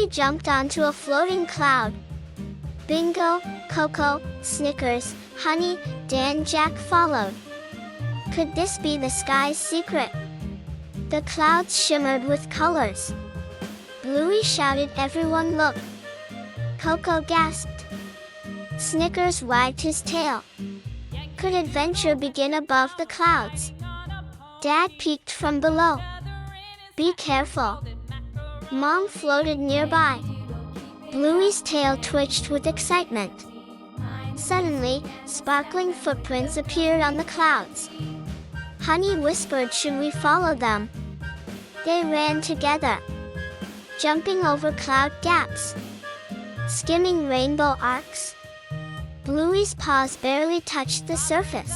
Bluey jumped onto a floating cloud. Bingo, Coco, Snickers, Honey, Dan, Jack followed. Could this be the sky's secret? The clouds shimmered with colors. Bluey shouted, "Everyone look!" Coco gasped. Snickers wagged his tail. Could adventure begin above the clouds? Dad peeked from below. "Be careful." Mom floated nearby. Bluey's tail twitched with excitement. Suddenly, sparkling footprints appeared on the clouds. Honey whispered, "Should we follow them?" They ran together, jumping over cloud gaps, skimming rainbow arcs. Bluey's paws barely touched the surface.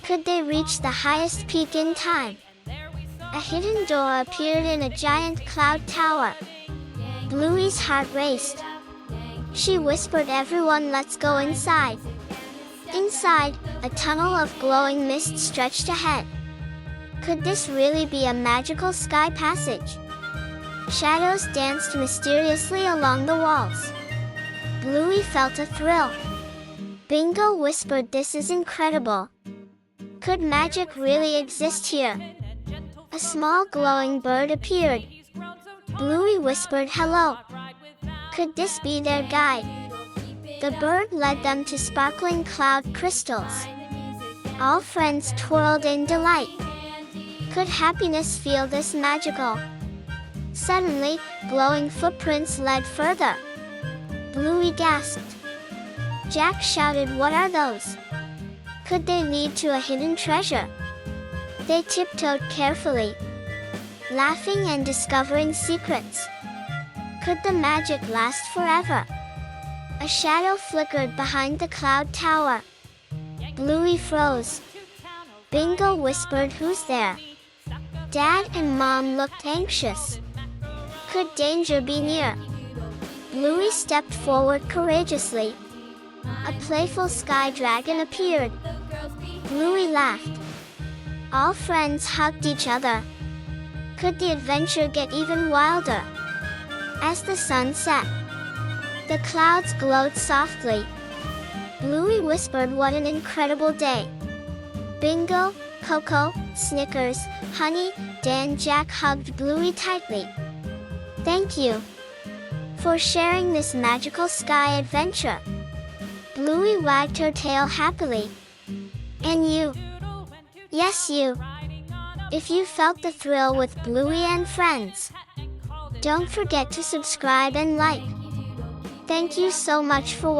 Could they reach the highest peak in time? A hidden door appeared in a giant cloud tower. Bluey's heart raced. She whispered, "Everyone, let's go inside." Inside, a tunnel of glowing mist stretched ahead. Could this really be a magical sky passage? Shadows danced mysteriously along the walls. Bluey felt a thrill. Bingo whispered, "This is incredible. Could magic really exist here?" A small glowing bird appeared. Bluey whispered, "Hello." Could this be their guide? The bird led them to sparkling cloud crystals. All friends twirled in delight. Could happiness feel this magical? Suddenly, glowing footprints led further. Bluey gasped. Jack shouted, "What are those?" Could they lead to a hidden treasure? They tiptoed carefully, laughing and discovering secrets. Could the magic last forever? A shadow flickered behind the cloud tower. Bluey froze. Bingo whispered, "Who's there?" Dad and Mom looked anxious. Could danger be near? Bluey stepped forward courageously. A playful sky dragon appeared. Bluey laughed. All friends hugged each other. Could the adventure get even wilder? As the sun set, the clouds glowed softly. Bluey whispered, "What an incredible day." Bingo, Coco, Snickers, Honey, Dan, Jack hugged Bluey tightly. "Thank you for sharing this magical sky adventure." Bluey wagged her tail happily. "And you. Yes, you. If you felt the thrill with Bluey and Friends, don't forget to subscribe and like. Thank you so much for watching.